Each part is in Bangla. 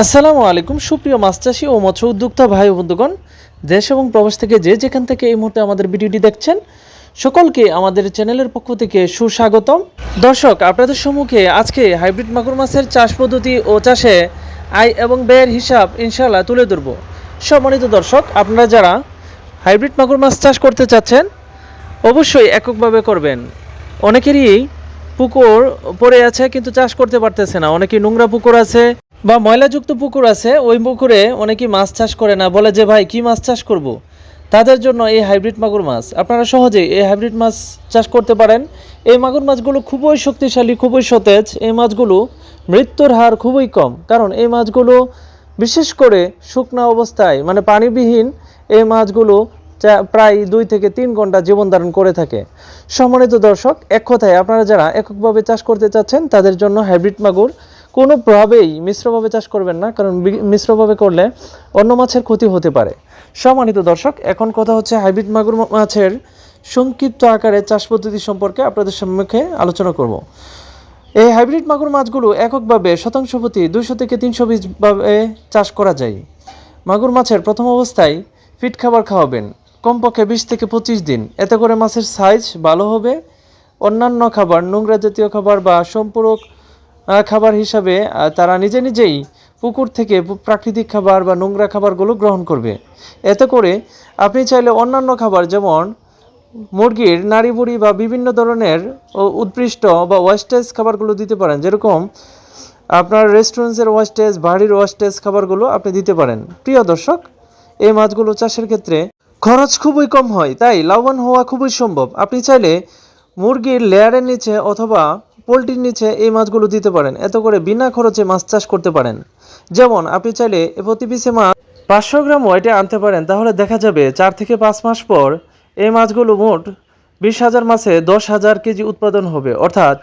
আসসালামু আলাইকুম সুপ্রিয় মাছ চাষী ও মৎস্য উদ্যোক্তা ভাই ও বন্ধুগণ, দেশ এবং প্রবাস থেকে যে যেখান থেকে এই মুহূর্তে আমাদের ভিডিওটি দেখছেন সকলকে আমাদের চ্যানেলের পক্ষ থেকে সুস্বাগতম। দর্শক, আপনাদের সম্মুখে আজকে হাইব্রিড মাগুর মাছের চাষ পদ্ধতি ও চাষে আয় এবং ব্যয়ের হিসাব ইনশাআল্লাহ তুলে ধরব। সম্মানিত দর্শক, আপনারা যারা হাইব্রিড মাগুর মাছ চাষ করতে চাচ্ছেন অবশ্যই এককভাবে করবেন। অনেকেরই পুকুর পড়ে আছে কিন্তু চাষ করতে পারতেছে না, অনেকেই নোংরা পুকুর আছে বা ময়লাযুক্ত পুকুর আছে, ওই পুকুরে অনেকেই মাছ চাষ করে না, বলে যে ভাই কি মাছ চাষ করব। তাদের জন্য এই হাইব্রিড মাগুর মাছ আপনারা সহজেই এই হাইব্রিড মাছ চাষ করতে পারেন। এই মাগুর মাছগুলো খুবই শক্তিশালী, খুবই সতেজ। এই মাছগুলো মৃত্যুর হার খুবই কম, কারণ এই মাছগুলো বিশেষ করে শুকনা অবস্থায় মানে পানিবিহীন এই মাছগুলো প্রায় 2 থেকে 3 ঘন্টা জীবন ধারণ করে থাকে। সম্মানিত দর্শক, এক কথায় আপনারা যারা এককভাবে চাষ করতে চাচ্ছেন তাদের জন্য হাইব্রিড মাগুর কোনোভাবেই মিশ্রভাবে চাষ করবেন না, কারণ মিশ্রভাবে করলে অন্য মাছের ক্ষতি হতে পারে। সম্মানিত দর্শক, এখন কথা হচ্ছে হাইব্রিড মাগুর মাছের সংক্ষিপ্ত আকারে চাষ পদ্ধতি সম্পর্কে আপনাদের সম্মুখে আলোচনা করব। এই হাইব্রিড মাগুর মাছগুলো এককভাবে শতাংশ প্রতি 200 থেকে 300 পিসভাবে চাষ করা যায়। মাগুর মাছের প্রথম অবস্থায় ফিড খাবার খাওয়াবেন কমপক্ষে 20 থেকে 25 দিন, এতে করে মাছের সাইজ ভালো হবে। অন্যান্য খাবার, নোংরা জাতীয় খাবার বা সম্পূরক খাবার হিসাবে তারা নিজেই পুকুর থেকে প্রাকৃতিক খাবার বা নোংরা খাবারগুলো গ্রহণ করবে। এতে করে আপনি চাইলে অন্যান্য খাবার যেমন মুরগির নাড়ি বুড়ি বা বিভিন্ন ধরনের উৎকৃষ্ট বা ওয়েস্টেজ খাবারগুলো দিতে পারেন, যেরকম আপনার রেস্টুরেন্টসের ওয়েস্টেজ, বাড়ির ওয়েস্টেজ খাবারগুলো আপনি দিতে পারেন। প্রিয় দর্শক, এই মাছগুলো চাষের ক্ষেত্রে খরচ খুবই কম হয়, তাই লাভবান হওয়া খুবই সম্ভব। আপনি চাইলে মুরগির লেয়ারের নিচে অথবা পোলট্রির নিচে এই মাছগুলো দিতে পারেন, এতে করে বিনা খরচে মাছ চাষ করতে পারেন। যেমন আপনি চাইলে প্রতি পিসে মাছ 500 গ্রাম ওয়েটে আনতে পারেন, তাহলে দেখা যাবে 4 থেকে 5 মাস পর এই মাছগুলো মোট 20,000 মাছে 10,000 কেজি উৎপাদন হবে, অর্থাৎ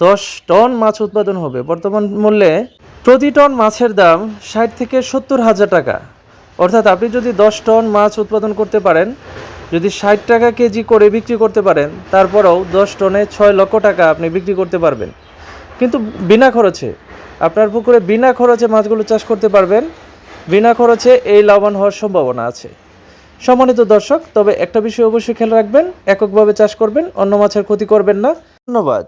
10 টন মাছ উৎপাদন হবে। বর্তমান মূল্যে প্রতি টন মাছের দাম 60 থেকে 70,000 টাকা। অর্থাৎ আপনি যদি 10 টন মাছ উৎপাদন করতে পারেন, যদি 60 টাকা কেজি করে বিক্রি করতে পারেন, তারপরেও 10 টনে 6 লক্ষ টাকা আপনি বিক্রি করতে পারবেন, কিন্তু বিনা খরচে। আপনার পুকুরে বিনা খরচে মাছগুলো চাষ করতে পারবেন, বিনা খরচে এই লাভবান হওয়ার সম্ভাবনা আছে। সম্মানিত দর্শক, তবে একটা বিষয় অবশ্যই খেয়াল রাখবেন, এককভাবে চাষ করবেন, অন্য মাছের ক্ষতি করবেন না। ধন্যবাদ।